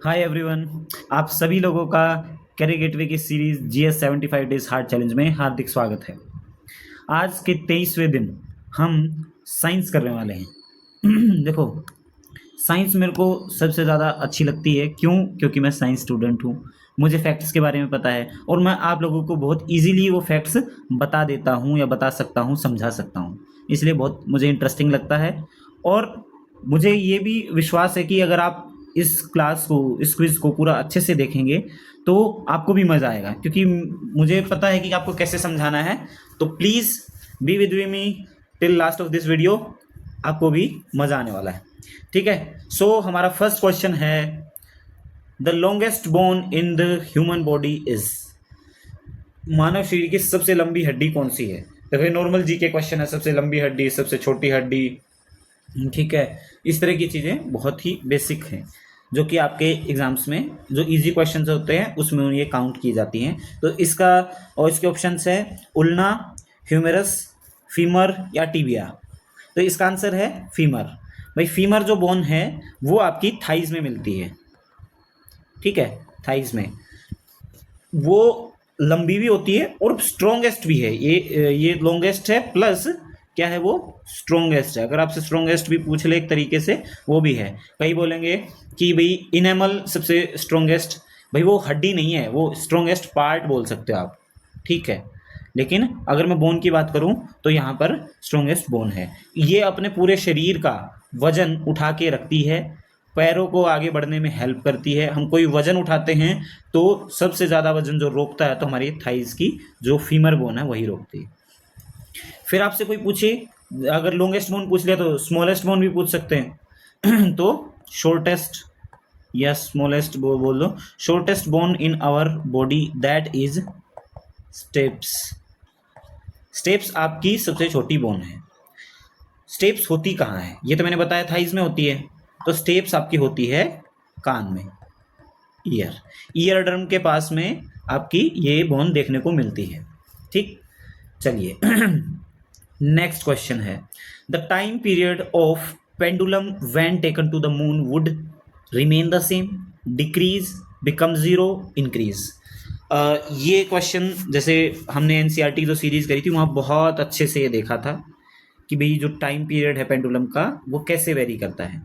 Hi everyone. आप सभी लोगों का कैरियर गेटवे की series GS 75 days hard challenge में हार्दिक स्वागत है। आज के 23वें दिन हम साइंस करने वाले हैं। देखो, साइंस मेरे को सबसे ज़्यादा अच्छी लगती है। क्यों? क्योंकि मैं साइंस स्टूडेंट हूँ, मुझे फैक्ट्स के बारे में पता है और मैं आप लोगों को बहुत इजीली वो फैक्ट्स बता देता हूँ या बता सकता हूँ, समझा सकता हूँ। इसलिए बहुत मुझे इंटरेस्टिंग लगता है और मुझे ये भी विश्वास है कि अगर आप इस क्लास को, इस क्विज़ को पूरा अच्छे से देखेंगे तो आपको भी मज़ा आएगा, क्योंकि मुझे पता है कि आपको कैसे समझाना है। तो please be with me till last of this video, आपको भी मज़ा आने वाला है। ठीक है, सो हमारा फर्स्ट क्वेश्चन है, the longest bone in the human body is. मानव शरीर की सबसे लंबी हड्डी कौन सी है? देखो, नॉर्मल जी के क्वेश्चन है, सबसे लंबी हड्डी, सबसे छोटी हड्डी। ठीक है, इस तरह की चीज़ें बहुत ही बेसिक हैं जो कि आपके एग्जाम्स में जो इजी क्वेश्चंस होते हैं उसमें ये काउंट की जाती हैं। तो इसका और इसके ऑप्शंस है उल्ना, ह्यूमेरस, फीमर या टिबिया। तो इसका आंसर है फीमर। भाई, फीमर जो बोन है वो आपकी थाइज में मिलती है। ठीक है, थाइज में वो लंबी भी होती है और स्ट्रोंगेस्ट भी है। ये लॉन्गेस्ट है प्लस क्या है, वो स्ट्रोंगेस्ट है। अगर आपसे स्ट्रोंगेस्ट भी पूछ ले एक तरीके से, वो भी है। कई बोलेंगे कि भाई इनेमल सबसे स्ट्रोंगेस्ट, भाई वो हड्डी नहीं है, वो स्ट्रोंगेस्ट पार्ट बोल सकते हो आप। ठीक है, लेकिन अगर मैं बोन की बात करूं तो यहाँ पर स्ट्रोंगेस्ट बोन है। ये अपने पूरे शरीर का वजन उठा के रखती है, पैरों को आगे बढ़ने में हेल्प करती है। हम कोई वजन उठाते हैं तो सबसे ज़्यादा वजन जो रोकता है तो हमारी थाइस की जो फीमर बोन है वही रोकती है। फिर आपसे कोई पूछे, अगर लॉन्गेस्ट बोन पूछ लिया तो स्मॉलेस्ट बोन भी पूछ सकते हैं। तो शॉर्टेस्ट या स्मॉलेस्ट बोल दो। Shortest bone in our body that is stapes. Stapes आपकी सबसे छोटी बोन है। स्टेप्स होती कहाँ है? ये तो मैंने बताया थाइज में होती है। तो स्टेप्स आपकी होती है कान में, ईयर ड्रम के पास में आपकी ये बोन देखने को मिलती है। ठीक, चलिए। नेक्स्ट क्वेश्चन है, the time period of pendulum when taken to the moon would remain the same, decrease, become zero, increase. ये क्वेश्चन जैसे हमने एनसीईआरटी जो सीरीज करी थी वहाँ बहुत अच्छे से ये देखा था कि भाई जो टाइम पीरियड है पेंडुलम का वो कैसे वेरी करता है।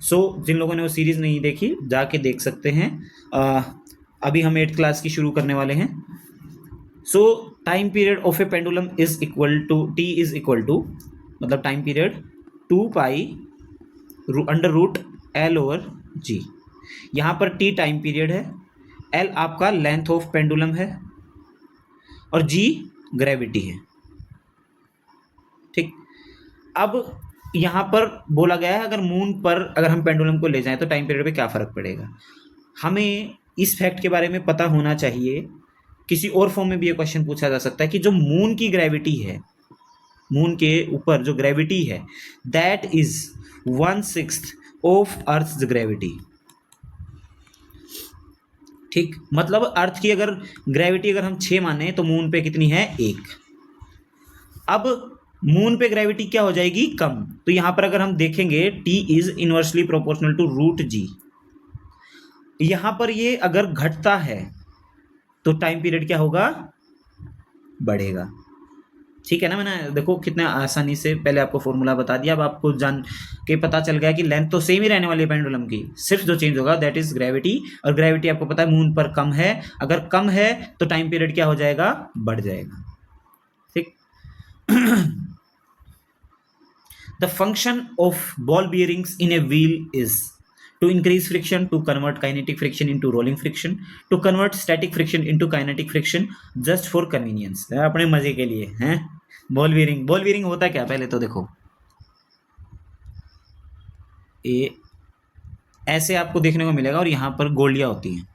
जिन लोगों ने वो सीरीज़ नहीं देखी जाके देख सकते हैं। अभी हम 8th क्लास की शुरू करने वाले हैं। Time period of a pendulum is equal to T is equal to, मतलब time period 2 pi under root L over G. यहाँ पर टी टाइम पीरियड है, एल आपका लेंथ ऑफ पेंडुलम है और जी ग्रेविटी है। ठीक, अब यहाँ पर बोला गया है अगर मून पर अगर हम पेंडुलम को ले जाएं तो टाइम पीरियड पे क्या फ़र्क पड़ेगा। हमें इस फैक्ट के बारे में पता होना चाहिए। किसी और फॉर्म में भी ये क्वेश्चन पूछा जा सकता है कि जो मून की ग्रेविटी है, मून के ऊपर जो ग्रेविटी है that is 1/6 of earth gravity. ठीक, मतलब अर्थ की अगर ग्रेविटी अगर हम 6 माने तो मून पे कितनी है? 1। अब मून पे ग्रेविटी क्या हो जाएगी? कम। तो यहां पर अगर हम देखेंगे T is inversely proportional to root G. यहां पर ये अगर घटता है तो टाइम पीरियड क्या होगा? बढ़ेगा। ठीक है ना, मैंने देखो कितना आसानी से पहले आपको फॉर्मूला बता दिया। अब आपको जान के पता चल गया कि लेंथ तो सेम ही रहने वाली है पेंडुलम की, सिर्फ जो चेंज होगा दैट इज ग्रेविटी। और ग्रेविटी आपको पता है मून पर कम है, अगर कम है तो टाइम पीरियड क्या हो जाएगा? बढ़ जाएगा। ठीक। The function of ball bearings in a wheel is to increase friction, to convert kinetic friction into rolling friction, to convert static friction into kinetic friction, just for convenience। अपने मजे के लिए हैं। बॉल बेयरिंग, बॉल बेयरिंग होता क्या? पहले तो देखो, ये ऐसे आपको देखने को मिलेगा और यहाँ पर गोलियां होती हैं।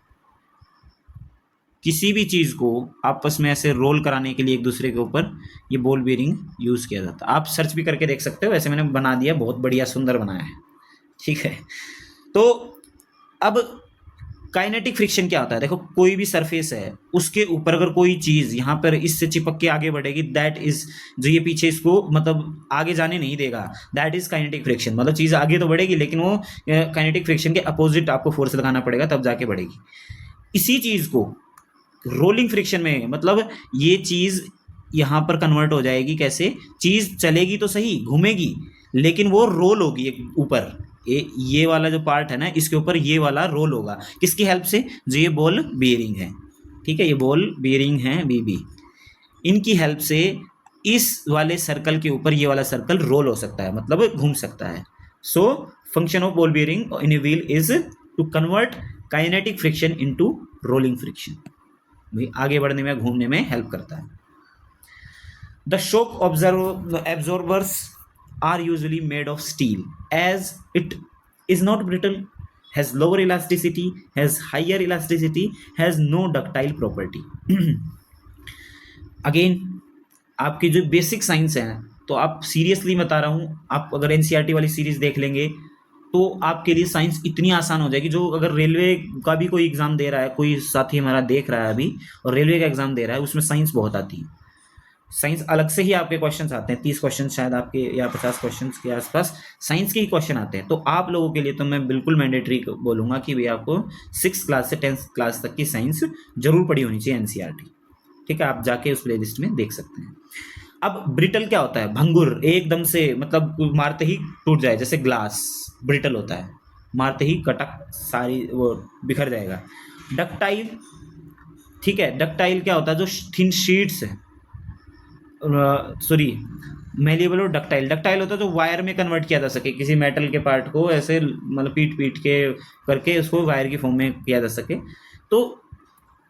किसी भी चीज़ को आपस में ऐसे रोल कराने के लिए एक दूसरे के ऊपर ये बॉल बेयरिंग यूज़ किया जाता है। आप सर्च भी करके देख सकते हो, वैसे मैंने बना दिया, बहुत बढ़िया सुंदर बनाया है। ठीक है, तो अब काइनेटिक फ्रिक्शन क्या होता है? देखो, कोई भी सरफेस है, उसके ऊपर अगर कोई चीज़ यहाँ पर इससे चिपक के आगे बढ़ेगी, दैट इज, जो ये पीछे इसको मतलब आगे जाने नहीं देगा, दैट इज काइनेटिक फ्रिक्शन। मतलब चीज़ आगे तो बढ़ेगी लेकिन वो काइनेटिक फ्रिक्शन के अपोजिट आपको फोर्स लगाना पड़ेगा तब जाके बढ़ेगी। इसी चीज़ को रोलिंग फ्रिक्शन में, मतलब ये चीज़ यहाँ पर कन्वर्ट हो जाएगी। कैसे? चीज़ चलेगी तो सही, घूमेगी, लेकिन वो रोल होगी एक ऊपर, ये वाला जो पार्ट है ना, इसके ऊपर ये वाला रोल होगा। किसकी हेल्प से? जो ये बॉल बियरिंग है, ठीक है, ये बॉल बियरिंग है बीबी, इनकी हेल्प से इस वाले सर्कल के ऊपर ये वाला सर्कल रोल हो सकता है, मतलब घूम सकता है। So function of ball bearing in a wheel is to convert kinetic friction into rolling friction. भाई आगे बढ़ने में, घूमने में हेल्प करता है। The shock absorbers are usually made of steel as it is not brittle, has lower elasticity, has higher elasticity, has no ductile property. Again आपकी जो बेसिक साइंस है, तो आप सीरियसली बता रहा हूँ, आप अगर एनसीईआरटी वाली सीरीज देख लेंगे तो आपके लिए साइंस इतनी आसान हो जाएगी। जो अगर रेलवे का भी कोई एग्ज़ाम दे रहा है, कोई साथी हमारा देख रहा है अभी और रेलवे का एग्ज़ाम दे रहा है, उसमें साइंस बहुत आती है। साइंस अलग से ही आपके क्वेश्चंस आते हैं, 30 क्वेश्चन शायद आपके, या 50 क्वेश्चंस के आसपास साइंस के ही क्वेश्चन आते हैं। तो आप लोगों के लिए तो मैं बिल्कुल मैंडेटरी बोलूँगा कि भाई आपको 6 क्लास से 10th क्लास तक की साइंस जरूर पढ़ी होनी चाहिए, एनसीईआरटी, ठीक है। आप जाके उस प्ले लिस्ट में देख सकते हैं। अब ब्रिटल क्या होता है? भंगुर, एकदम से, मतलब मारते ही टूट जाए, जैसे ग्लास ब्रिटल होता है, मारते ही कटक सारी वो बिखर जाएगा। डक्टाइल, ठीक है, डक्टाइल क्या होता है? जो थिन शीट्स है, सॉरी, मेलिएबल और डक्टाइल। डक्टाइल होता है जो वायर में कन्वर्ट किया जा सके, किसी मेटल के पार्ट को ऐसे मतलब पीट पीट के करके उसको वायर की फॉर्म में किया जा सके। तो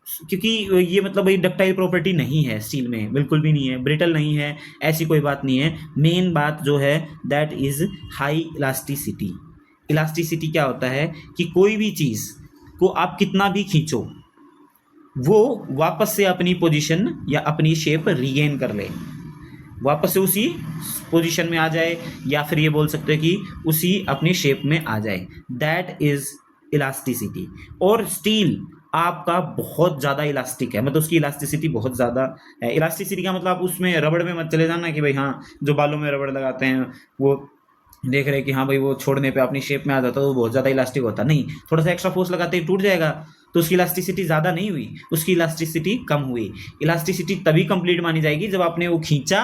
क्योंकि ये मतलब ये डक्टाइल प्रॉपर्टी नहीं है स्टील में, बिल्कुल भी नहीं है, ब्रिटल नहीं है, ऐसी कोई बात नहीं है। मेन बात जो है that is high elasticity. Elasticity क्या होता है कि कोई भी चीज़ को आप कितना भी खींचो, वो वापस से अपनी पोजीशन या अपनी शेप रीगेन कर ले, वापस से उसी पोजीशन में आ जाए, या फिर ये बोल सकते हैं कि उसी अपनी शेप में आ जाए, दैट इज इलास्टिसिटी। और स्टील आपका बहुत ज़्यादा इलास्टिक है, मतलब उसकी इलास्टिसिटी बहुत ज़्यादा है। इलास्टिसिटी का मतलब आप उसमें रबड़ में मत चले जाना कि भाई हाँ, जो बालों में रबड़ लगाते हैं वो देख रहे हैं कि हाँ भाई वो छोड़ने पे अपनी शेप में आ जाता है, तो बहुत ज़्यादा इलास्टिक होता नहीं, थोड़ा सा एक्स्ट्रा फोर्स लगाते ही टूट जाएगा, तो उसकी इलास्टिसिटी ज़्यादा नहीं हुई, उसकी इलास्टिसिटी कम हुई। इलास्टिसिटी तभी कंप्लीट मानी जाएगी जब आपने वो खींचा,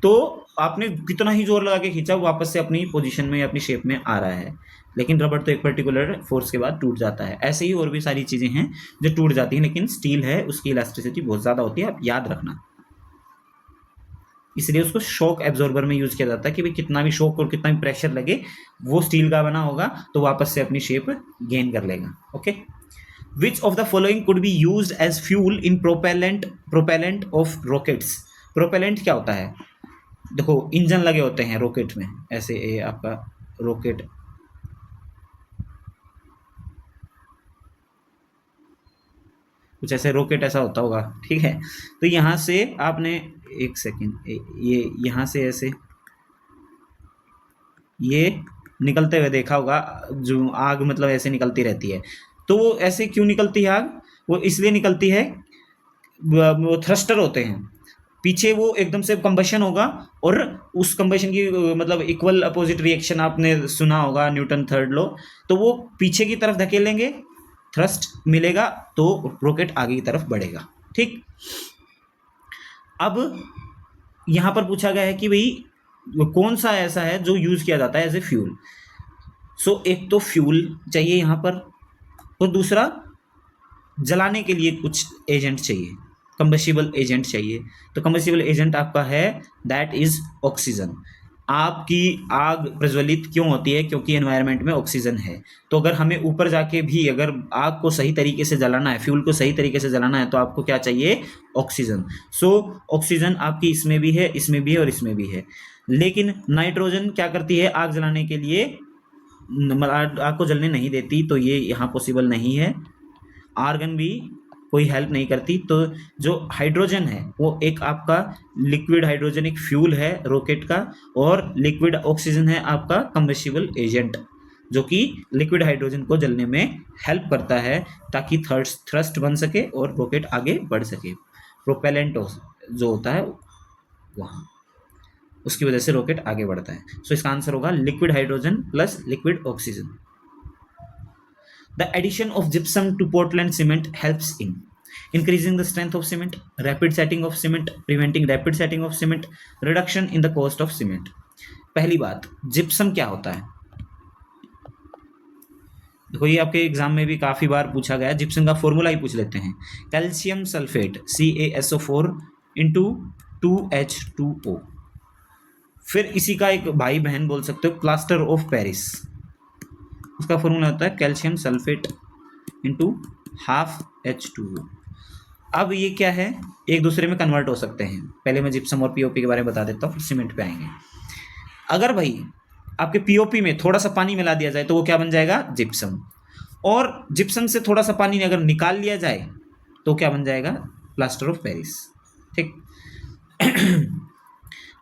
तो आपने कितना ही जोर लगा के खींचा, वो वापस से अपनी पोजीशन में, अपनी शेप में आ रहा है। लेकिन रबड़ तो एक पर्टिकुलर फोर्स के बाद टूट जाता है। ऐसे ही और भी सारी चीज़ें हैं जो टूट जाती हैं, लेकिन स्टील है उसकी इलास्टिसिटी बहुत ज़्यादा होती है, आप याद रखना। इसलिए उसको शॉक एब्जॉर्बर में यूज़ किया जाता है कि भाई कितना भी शॉक और कितना भी प्रेशर लगे, वो स्टील का बना होगा तो वापस से अपनी शेप गेन कर लेगा। Okay, which of the following could be used as fuel in propellant of rockets? Propellant क्या होता है? देखो, इंजन लगे होते हैं रॉकेट में, ऐसे ये आपका रॉकेट, कुछ ऐसे रॉकेट ऐसा होता होगा, ठीक है। तो यहाँ से आपने, एक सेकेंड, ये यहाँ से ऐसे ये निकलते हुए देखा होगा, जो आग मतलब ऐसे निकलती रहती है। तो वो ऐसे क्यों निकलती है आग? वो इसलिए निकलती है, वो थ्रस्टर होते हैं पीछे, वो एकदम से कंबशन होगा, और उस कंबशन की मतलब इक्वल अपोजिट रिएक्शन आपने सुना होगा, न्यूटन थर्ड लॉ। तो वो पीछे की तरफ धकेलेंगे, थ्रस्ट मिलेगा, तो रॉकेट आगे की तरफ बढ़ेगा, ठीक। अब यहाँ पर पूछा गया है कि भाई कौन सा ऐसा है जो यूज़ किया जाता है एज ए फ्यूल। सो एक तो फ्यूल चाहिए यहाँ पर, और दूसरा जलाने के लिए कुछ एजेंट चाहिए, कंबस्टिबल एजेंट चाहिए। तो कंबस्टिबल एजेंट आपका है दैट इज ऑक्सीजन। आपकी आग प्रज्वलित क्यों होती है? क्योंकि एनवायरनमेंट में ऑक्सीजन है। तो अगर हमें ऊपर जाके भी अगर आग को सही तरीके से जलाना है, फ्यूल को सही तरीके से जलाना है, तो आपको क्या चाहिए? ऑक्सीजन। सो ऑक्सीजन आपकी इसमें भी है, इसमें भी है और इसमें भी है। लेकिन नाइट्रोजन क्या करती है आग जलाने के लिए? आग को जलने नहीं देती, तो ये यहाँ पॉसिबल नहीं है। आर्गन भी कोई हेल्प नहीं करती। तो जो हाइड्रोजन है वो एक आपका लिक्विड हाइड्रोजन एक फ्यूल है रॉकेट का, और लिक्विड ऑक्सीजन है आपका कंबस्टिबल एजेंट। जो कि लिक्विड हाइड्रोजन को जलने में हेल्प करता है ताकि थ्रस्ट बन सके और रॉकेट आगे बढ़ सके। प्रोपेलेंट जो होता है वहाँ, उसकी वजह से रॉकेट आगे बढ़ता है। सो इसका आंसर होगा liquid hydrogen plus liquid oxygen. The addition of gypsum to Portland cement helps in increasing the strength of cement, rapid setting of cement, preventing rapid setting of cement, reduction in the cost of cement। पहली बात, gypsum क्या होता है? देखो ये आपके exam में भी काफी बार पूछा गया। जिप्सम का फॉर्मूला ही पूछ लेते हैं, calcium sulphate CaSO4 into 2H2O। फिर इसी का एक भाई बहन बोल सकते हो, प्लास्टर ऑफ पेरिस। उसका फॉर्मूला होता है कैल्शियम सल्फेट इंटू ½ H2O। अब ये क्या है, एक दूसरे में कन्वर्ट हो सकते हैं। पहले मैं जिप्सम और पीओपी के बारे में बता देता हूँ, फिर सीमेंट पे आएंगे। अगर भाई आपके पीओपी में थोड़ा सा पानी मिला दिया जाए तो वो क्या बन जाएगा, जिप्सम। और जिप्सम से थोड़ा सा पानी अगर निकाल लिया जाए तो क्या बन जाएगा, प्लास्टर ऑफ पेरिस। ठीक।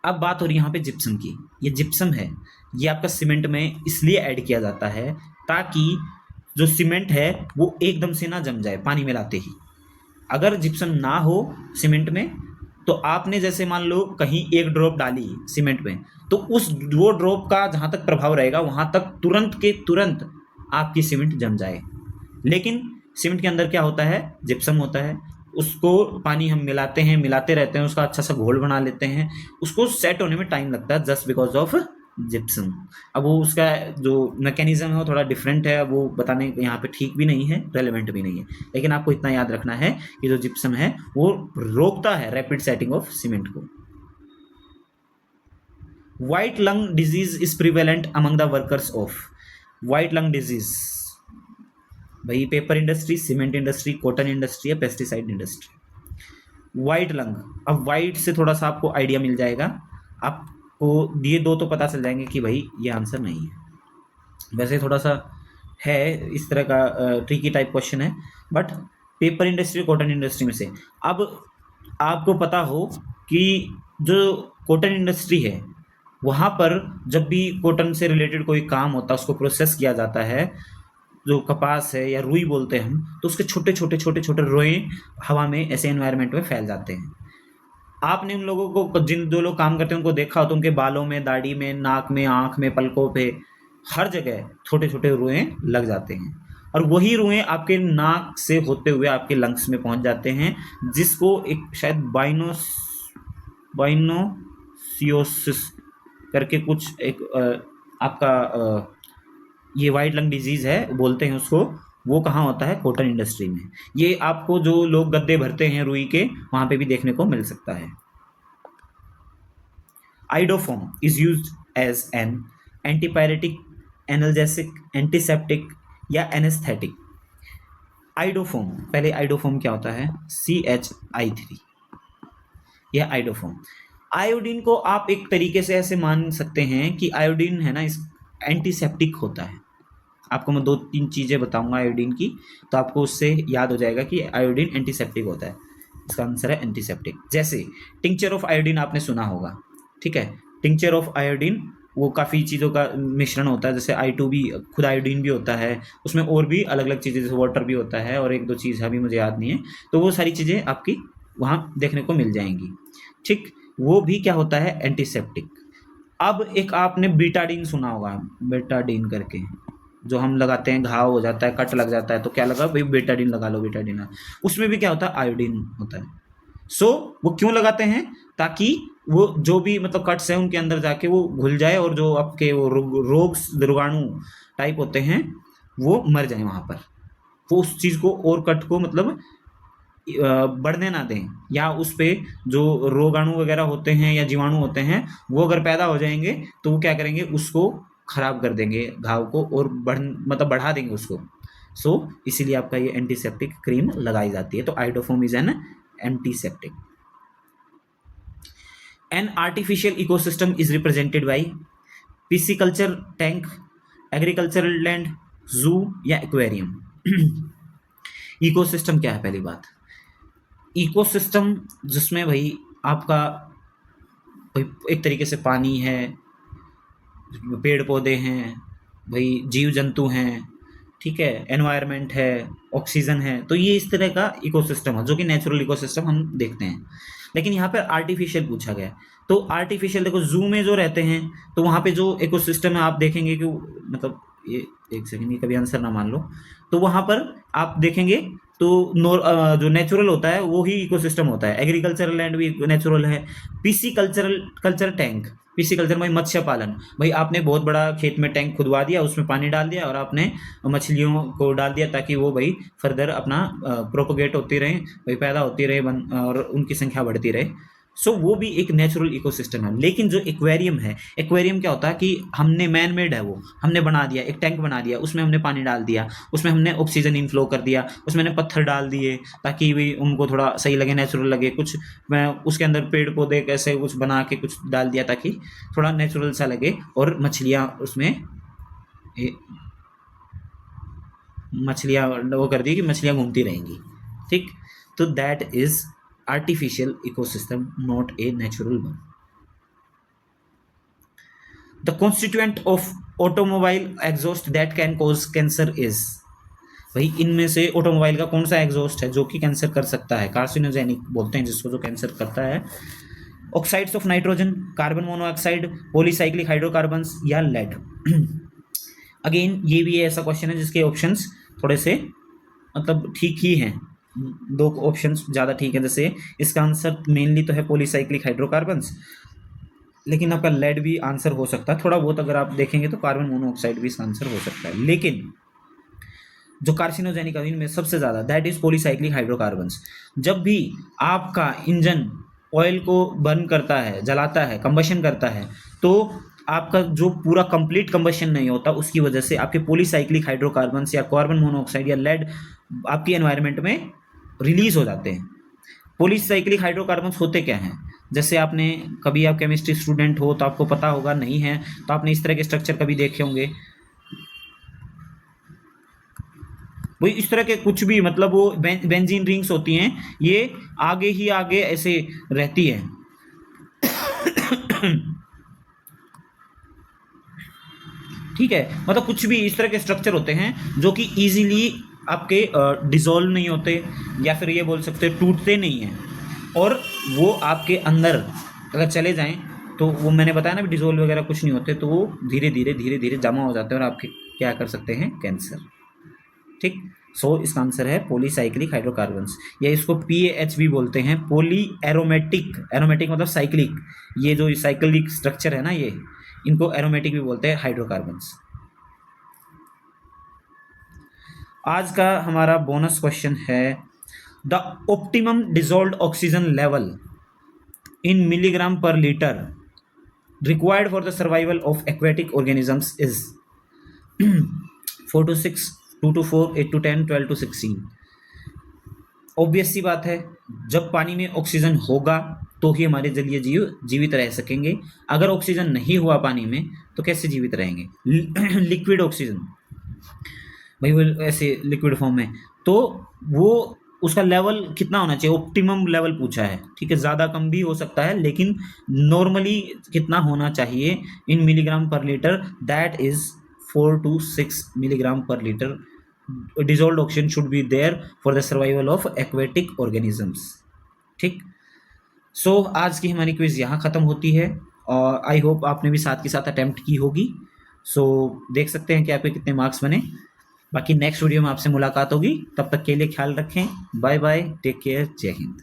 अब बात हो रही है यहाँ पे जिप्सम की। ये जिप्सम है, ये आपका सीमेंट में इसलिए ऐड किया जाता है ताकि जो सीमेंट है वो एकदम से ना जम जाए पानी मिलाते ही। अगर जिप्सम ना हो सीमेंट में तो आपने जैसे मान लो कहीं एक ड्रॉप डाली सीमेंट में, तो वो ड्रॉप का जहाँ तक प्रभाव रहेगा वहाँ तक तुरंत के तुरंत आपकी सीमेंट जम जाए। लेकिन सीमेंट के अंदर क्या होता है, जिप्सम होता है। उसको पानी हम मिलाते हैं, मिलाते रहते हैं, उसका अच्छा सा घोल बना लेते हैं। उसको सेट होने में टाइम लगता है जस्ट बिकॉज ऑफ जिप्सम। अब वो उसका जो मैकेनिज्म है वो थोड़ा डिफरेंट है, वो बताने यहाँ पे ठीक भी नहीं है, रेलेवेंट भी नहीं है। लेकिन आपको इतना याद रखना है कि जो जिप्सम है वो रोकता है रैपिड सेटिंग ऑफ सीमेंट को। White lung disease is prevalent among the workers of. White lung disease भाई paper industry, cement industry, cotton industry या पेस्टिसाइड इंडस्ट्री। व्हाइट लंग, अब व्हाइट से थोड़ा सा आपको आइडिया मिल जाएगा। आपको ये दो तो पता चल जाएंगे कि भाई ये आंसर नहीं है। वैसे थोड़ा सा है इस तरह का ट्रिकी टाइप क्वेश्चन है, but paper industry, cotton industry में से। अब आपको पता हो कि जो कॉटन इंडस्ट्री है वहाँ पर जब भी कॉटन से रिलेटेड कोई काम होता है, उसको प्रोसेस किया जाता है, जो कपास है या रुई बोलते हैं हम, तो उसके छोटे छोटे छोटे छोटे रोए हवा में ऐसे एनवायरनमेंट में फैल जाते हैं। आपने उन लोगों को, जो लोग काम करते हैं उनको देखा हो तो उनके बालों में, दाढ़ी में, नाक में, आँख में, पलकों पे, हर जगह छोटे छोटे रुएँ लग जाते हैं। और वही रुएँ आपके नाक से होते हुए आपके लंग्स में पहुंच जाते हैं, जिसको एक शायद बाइनोसियोसिस करके कुछ एक आपका ये वाइट लंग डिजीज़ है बोलते हैं उसको। वो कहाँ होता है, कॉटन इंडस्ट्री में। ये आपको जो लोग गद्दे भरते हैं रुई के, वहाँ पे भी देखने को मिल सकता है। Iodoform is used as an antipyretic, analgesic, antiseptic या एनेस्थेटिक। आइडोफॉर्म, पहले आइडोफॉर्म क्या होता है, CH3, यह आइडोफॉर्म। आयोडीन को आप एक तरीके से ऐसे मान सकते हैं कि आयोडीन है ना, इस एंटीसेप्टिक होता है। आपको मैं 2-3 चीज़ें बताऊंगा आयोडीन की, तो आपको उससे याद हो जाएगा कि आयोडीन एंटीसेप्टिक होता है। इसका आंसर है एंटीसेप्टिक। जैसे टिंक्चर ऑफ आयोडीन आपने सुना होगा, ठीक है। टिंक्चर ऑफ आयोडीन वो काफ़ी चीज़ों का मिश्रण होता है, जैसे I2 खुद आयोडीन भी होता है, उसमें और भी अलग अलग चीज़ें, जैसे वाटर भी होता है और 1-2 चीज़ अभी मुझे याद नहीं है, तो वो सारी चीज़ें आपकी वहाँ देखने को मिल जाएंगी। ठीक, वो भी क्या होता है, एंटीसेप्टिक। अब एक आपने बीटाडीन सुना होगा, बीटाडीन करके, जो हम लगाते हैं, घाव हो जाता है, कट लग जाता है, तो क्या लगा भाई, बीटाडीन लगा लो, बीटाडीन। उसमें भी क्या होता है, आयोडीन होता है। सो वो क्यों लगाते हैं, ताकि वो जो भी मतलब कट्स हैं उनके अंदर जाके वो घुल जाए और जो आपके वो रोग रोगाणु टाइप होते हैं वो मर जाए वहाँ पर। वो उस चीज़ को और कट को मतलब बढ़ने ना दें, या उस पे जो रोगाणु वगैरह होते हैं या जीवाणु होते हैं वो अगर पैदा हो जाएंगे तो वो क्या करेंगे, उसको खराब कर देंगे घाव को, और मतलब बढ़ा देंगे उसको। सो इसीलिए आपका ये एंटीसेप्टिक क्रीम लगाई जाती है। तो iodoform is an antiseptic. An artificial ecosystem is represented by pisciculture tank, agricultural land, जू या एक्वेरियम। इकोसिस्टम क्या है, पहली बात, इकोसिस्टम जिसमें भाई आपका एक तरीके से पानी है, पेड़ पौधे हैं, भाई जीव जंतु हैं, ठीक है, एनवायरनमेंट है, ऑक्सीजन है, तो ये इस तरह का इकोसिस्टम है जो कि नेचुरल इकोसिस्टम हम देखते हैं। लेकिन यहाँ पर आर्टिफिशियल पूछा गया है, तो आर्टिफिशियल देखो जू में जो रहते हैं तो वहाँ पे जो इकोसिस्टम है आप देखेंगे कि मतलब ये एक सेकंड, ये कभी आंसर ना मान लो, तो वहाँ पर आप देखेंगे तो जो नेचुरल होता है वो ही इकोसिस्टम होता है। एग्रीकल्चरल लैंड भी नेचुरल है। कल्चर टैंक, पिसिकल्चर में मत्स्य पालन, भाई आपने बहुत बड़ा खेत में टैंक खुदवा दिया, उसमें पानी डाल दिया और आपने मछलियों को डाल दिया ताकि वो भाई फर्दर अपना प्रोपोगेट होती रहे, भाई पैदा होती रहे और उनकी संख्या बढ़ती रहे। सो वो भी एक नेचुरल इकोसिस्टम है। लेकिन जो एक्वेरियम है, एक्वेरियम क्या होता है कि हमने मैन मेड है, वो हमने बना दिया, एक टैंक बना दिया, उसमें हमने पानी डाल दिया, उसमें हमने ऑक्सीजन इनफ्लो कर दिया, उसमें हमने पत्थर डाल दिए ताकि भी उनको थोड़ा सही लगे, नेचुरल लगे कुछ। मैं उसके अंदर पेड़ पौधे कैसे कुछ बना के कुछ डाल दिया ताकि थोड़ा नेचुरल सा लगे, और मछलियाँ वो कर दी कि मछलियाँ घूमती रहेंगी, ठीक। तो that is artificial ecosystem, not a natural one. The constituent of automobile exhaust that can cause cancer is, भाई इनमें से ऑटोमोबाइल का कौन सा एग्जॉस्ट है जो कि कैंसर कर सकता है, कार्सिनोजेनिक बोलते हैं जिसको, जो कैंसर करता है। Oxides of nitrogen, carbon monoxide, polycyclic hydrocarbons या लेड। अगेन ये भी ऐसा क्वेश्चन है जिसके ऑप्शंस थोड़े से मतलब ठीक ही हैं, दो ऑप्शंस ज़्यादा ठीक है। जैसे इसका आंसर मेनली तो है पॉलीसाइक्लिक हाइड्रोकार्बन्स, लेकिन आपका लेड भी आंसर हो सकता है। थोड़ा बहुत अगर आप देखेंगे तो कार्बन मोनोऑक्साइड भी इसका आंसर हो सकता है। लेकिन जो कार्सिनोजेनिक है इनमें सबसे ज़्यादा दैट इज पॉलीसाइक्लिक हाइड्रोकार्बन्स। जब भी आपका इंजन ऑयल को बर्न करता है, जलाता है, कंबशन करता है, तो आपका जो पूरा कंप्लीट कंबशन नहीं होता, उसकी वजह से आपके पॉलीसाइक्लिक हाइड्रोकार्बन्स या कार्बन मोनोऑक्साइड या लेड आपकी एनवायरनमेंट में रिलीज हो जाते हैं। पॉलीसाइक्लिक हाइड्रोकार्बन्स होते क्या हैं, जैसे आपने कभी, आप केमिस्ट्री स्टूडेंट हो तो आपको पता होगा, नहीं है तो आपने इस तरह के स्ट्रक्चर कभी देखे होंगे, वही इस तरह के कुछ भी, मतलब वो बेंजीन रिंग्स होती हैं, ये आगे ही आगे ऐसे रहती है। ठीक है, मतलब कुछ भी इस तरह के स्ट्रक्चर होते हैं जो कि इजीली आपके डिसॉल्व नहीं होते, या फिर ये बोल सकते हैं टूटते नहीं हैं, और वो आपके अंदर अगर चले जाएं तो वो मैंने बताया ना, डिसॉल्व वगैरह कुछ नहीं होते, तो वो धीरे धीरे जमा हो जाते हैं और आपके क्या कर सकते हैं, कैंसर। ठीक, सो इसका आंसर है पॉलीसाइक्लिक हाइड्रोकार्बन्स, या इसको PAH भी बोलते हैं, पॉली एरोमेटिक। एरोमेटिक मतलब साइक्लिक, ये जो साइक्लिक स्ट्रक्चर है ना, ये इनको एरोमेटिक भी बोलते हैं हाइड्रोकार्बन्स। आज का हमारा बोनस क्वेश्चन है, the optimum dissolved oxygen level in milligram per litre required for the survival of aquatic organisms is 4 to 6, 2 to 4, 8 to 10, 12 to 16। Obvious सी बात है, जब पानी में ऑक्सीजन होगा तो ही हमारे जलीय जीव जीवित रह सकेंगे। अगर ऑक्सीजन नहीं हुआ पानी में तो कैसे जीवित रहेंगे। लिक्विड ऑक्सीजन, भाई वो ऐसे लिक्विड फॉर्म में, तो वो उसका लेवल कितना होना चाहिए, ऑप्टिमम लेवल पूछा है। ठीक है, ज़्यादा कम भी हो सकता है, लेकिन नॉर्मली कितना होना चाहिए इन milligram per litre, that is 4 to 6 milligram per liter dissolved oxygen should be there for the survival of aquatic organisms। ठीक, सो आज की हमारी क्विज यहाँ ख़त्म होती है, और आई होप आपने भी साथ के साथ अटेम्प्ट की होगी। सो देख सकते हैं कि आपके कितने मार्क्स बने। बाकी नेक्स्ट वीडियो में आपसे मुलाकात होगी, तब तक के लिए ख्याल रखें, बाय बाय, टेक केयर, जय हिंद।